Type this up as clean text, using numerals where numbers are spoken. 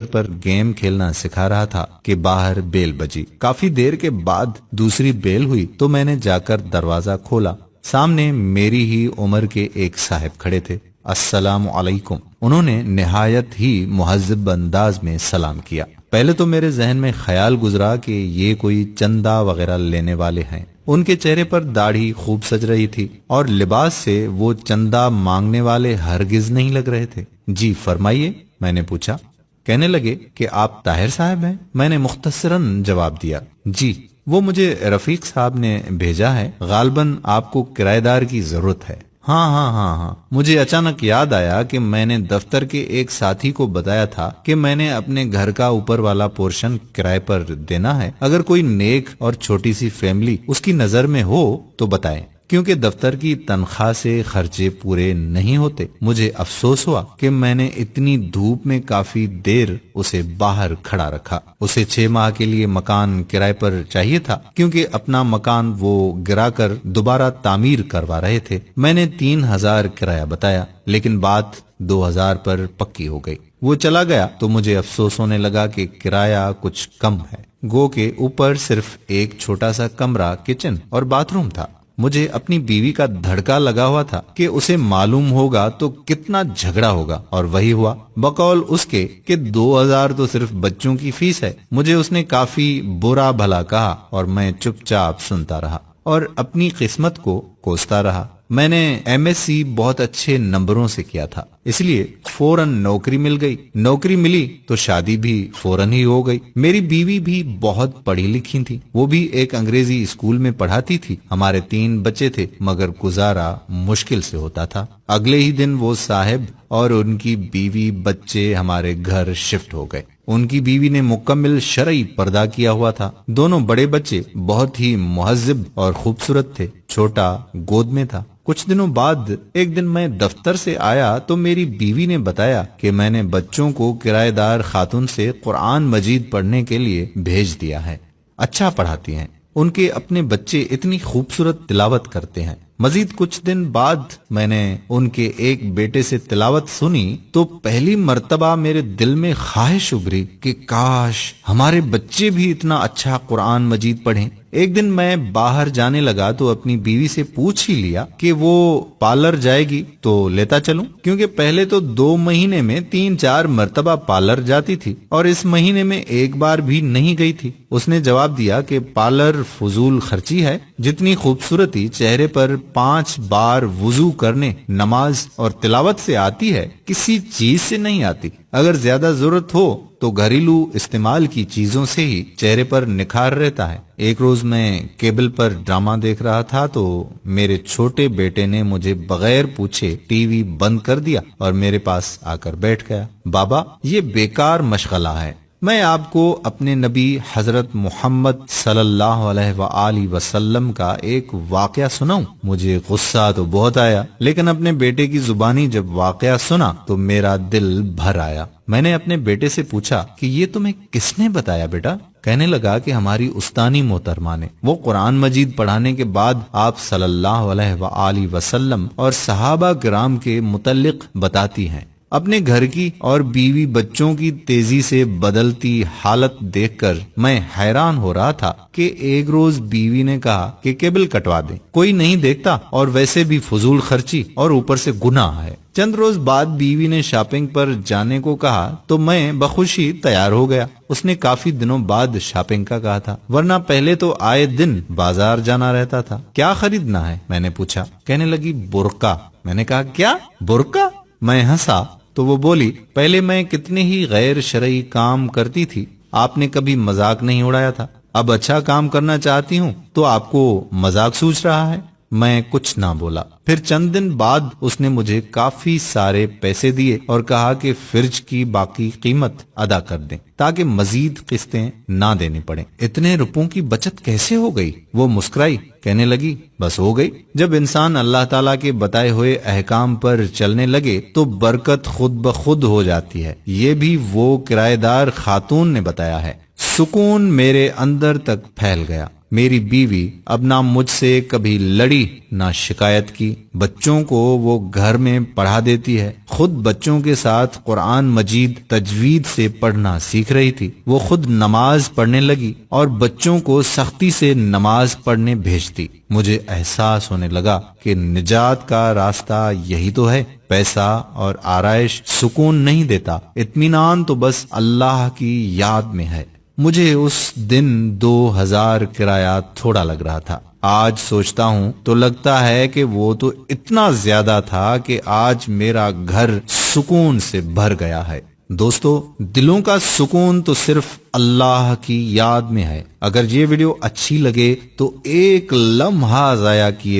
پر game کھیلنا سکھا رہا تھا کہ باہر بیل بجی۔ کافی دیر کے بعد دوسری بیل ہوئی تو میں نے جا کر دروازہ کھولا۔ سامنے میری ہی عمر کے ایک صاحب کھڑے تھے۔ السلام علیکم، انہوں نے نہایت ہی مہذب انداز میں سلام کیا۔ پہلے تو میرے ذہن میں خیال گزرا کہ یہ کوئی چندہ وغیرہ لینے والے ہیں۔ ان کے چہرے پر داڑھی خوب سج رہی تھی اور لباس سے وہ چندہ مانگنے والے ہرگز نہیں لگ رہے تھے۔ جی فرمائیے، میں نے پوچھا۔ کہنے لگے کہ آپ طاہر صاحب ہیں؟ میں نے مختصراً جواب دیا، جی وہ مجھے رفیق صاحب نے بھیجا ہے، غالباً آپ کو کرایہ دار کی ضرورت ہے۔ ہاں، مجھے اچانک یاد آیا کہ میں نے دفتر کے ایک ساتھی کو بتایا تھا کہ میں نے اپنے گھر کا اوپر والا پورشن کرائے پر دینا ہے۔ اگر کوئی نیک اور چھوٹی سی فیملی اس کی نظر میں ہو تو بتائیں، کیونکہ دفتر کی تنخواہ سے خرچے پورے نہیں ہوتے۔ مجھے افسوس ہوا کہ میں نے اتنی دھوپ میں کافی دیر اسے باہر کھڑا رکھا۔ اسے 6 ماہ کے لیے مکان کرائے پر چاہیے تھا، کیونکہ اپنا مکان وہ گرا کر دوبارہ تعمیر کروا رہے تھے۔ میں نے 3000 کرایہ بتایا، لیکن بات 2000 پر پکی ہو گئی۔ وہ چلا گیا تو مجھے افسوس ہونے لگا کہ کرایہ کچھ کم ہے، گو کہ اوپر صرف ایک چھوٹا سا کمرہ، کچن اور باتھ روم تھا۔ مجھے اپنی بیوی کا دھڑکا لگا ہوا تھا کہ اسے معلوم ہوگا تو کتنا جھگڑا ہوگا، اور وہی ہوا۔ بقول اس کے کہ 2000 تو صرف بچوں کی فیس ہے۔ مجھے اس نے کافی برا بھلا کہا اور میں چپ چاپ سنتا رہا اور اپنی قسمت کو کوستا رہا۔ میں نے ایم ایس سی بہت اچھے نمبروں سے کیا تھا، اس لیے فوراً نوکری مل گئی۔ نوکری ملی تو شادی بھی فوراً ہی ہو گئی۔ میری بیوی بھی بہت پڑھی لکھی تھی، وہ بھی ایک انگریزی اسکول میں پڑھاتی تھی۔ ہمارے 3 بچے تھے، مگر گزارا مشکل سے ہوتا تھا۔ اگلے ہی دن وہ صاحب اور ان کی بیوی بچے ہمارے گھر شفٹ ہو گئے۔ ان کی بیوی نے مکمل شرعی پردہ کیا ہوا تھا۔ دونوں بڑے بچے بہت ہی مہذب اور خوبصورت تھے، چھوٹا گود میں تھا۔ کچھ دنوں بعد ایک دن میں دفتر سے آیا تو میری بیوی نے بتایا کہ میں نے بچوں کو کرایہ دار خاتون سے قرآن مجید پڑھنے کے لیے بھیج دیا ہے۔ اچھا پڑھاتی ہیں، ان کے اپنے بچے اتنی خوبصورت تلاوت کرتے ہیں۔ مزید کچھ دن بعد میں نے ان کے ایک بیٹے سے تلاوت سنی تو پہلی مرتبہ میرے دل میں خواہش ابھری کہ کاش ہمارے بچے بھی اتنا اچھا قرآن مجید پڑھیں۔ ایک دن میں باہر جانے لگا تو اپنی بیوی سے پوچھ ہی لیا کہ وہ پارلر جائے گی تو لیتا چلوں، کیونکہ پہلے تو 2 مہینے میں 3-4 مرتبہ پارلر جاتی تھی اور اس مہینے میں ایک بار بھی نہیں گئی تھی۔ اس نے جواب دیا کہ پارلر فضول خرچی ہے، جتنی خوبصورتی چہرے پر 5 بار وضو کرنے، نماز اور تلاوت سے آتی ہے کسی چیز سے نہیں آتی۔ اگر زیادہ ضرورت ہو تو گھریلو استعمال کی چیزوں سے ہی چہرے پر نکھار رہتا ہے۔ ایک روز میں کیبل پر ڈرامہ دیکھ رہا تھا تو میرے چھوٹے بیٹے نے مجھے بغیر پوچھے ٹی وی بند کر دیا اور میرے پاس آ کر بیٹھ گیا۔ بابا، یہ بیکار مشغلہ ہے، میں آپ کو اپنے نبی حضرت محمد صلی اللہ علیہ وآلہ وسلم کا ایک واقعہ سناؤں؟ مجھے غصہ تو بہت آیا، لیکن اپنے بیٹے کی زبانی جب واقعہ سنا تو میرا دل بھر آیا۔ میں نے اپنے بیٹے سے پوچھا کہ یہ تمہیں کس نے بتایا بیٹا؟ کہنے لگا کہ ہماری استانی محترمہ نے۔ وہ قرآن مجید پڑھانے کے بعد آپ صلی اللہ علیہ وآلہ وسلم اور صحابہ کرام کے متعلق بتاتی ہیں۔ اپنے گھر کی اور بیوی بچوں کی تیزی سے بدلتی حالت دیکھ کر میں حیران ہو رہا تھا کہ ایک روز بیوی نے کہا کہ کیبل کٹوا دیں، کوئی نہیں دیکھتا اور ویسے بھی فضول خرچی اور اوپر سے گناہ ہے۔ چند روز بعد بیوی نے شاپنگ پر جانے کو کہا تو میں بخوشی تیار ہو گیا۔ اس نے کافی دنوں بعد شاپنگ کا کہا تھا، ورنہ پہلے تو آئے دن بازار جانا رہتا تھا۔ کیا خریدنا ہے؟ میں نے پوچھا۔ کہنے لگی برقع۔ میں نے کہا کیا برقع؟ میں ہنسا تو وہ بولی، پہلے میں کتنے ہی غیر شرعی کام کرتی تھی، آپ نے کبھی مذاق نہیں اڑایا تھا، اب اچھا کام کرنا چاہتی ہوں تو آپ کو مذاق سوچ رہا ہے۔ میں کچھ نہ بولا۔ پھر چند دن بعد اس نے مجھے کافی سارے پیسے دیے اور کہا کہ فریج کی باقی قیمت ادا کر دیں تاکہ مزید قسطیں نہ دینی پڑیں۔ اتنے روپوں کی بچت کیسے ہو گئی؟ وہ مسکرائی، کہنے لگی بس ہو گئی۔ جب انسان اللہ تعالیٰ کے بتائے ہوئے احکام پر چلنے لگے تو برکت خود بخود ہو جاتی ہے۔ یہ بھی وہ کرایہ دار خاتون نے بتایا ہے۔ سکون میرے اندر تک پھیل گیا۔ میری بیوی اب نہ مجھ سے کبھی لڑی نہ شکایت کی، بچوں کو وہ گھر میں پڑھا دیتی ہے، خود بچوں کے ساتھ قرآن مجید تجوید سے پڑھنا سیکھ رہی تھی، وہ خود نماز پڑھنے لگی اور بچوں کو سختی سے نماز پڑھنے بھیجتی۔ مجھے احساس ہونے لگا کہ نجات کا راستہ یہی تو ہے۔ پیسہ اور آرائش سکون نہیں دیتا، اطمینان تو بس اللہ کی یاد میں ہے۔ مجھے اس دن 2000 کرایہ تھوڑا لگ رہا تھا، آج سوچتا ہوں تو لگتا ہے کہ وہ تو اتنا زیادہ تھا کہ آج میرا گھر سکون سے بھر گیا ہے۔ دوستو، دلوں کا سکون تو صرف اللہ کی یاد میں ہے۔ اگر یہ ویڈیو اچھی لگے تو ایک لمحہ ضائع کیے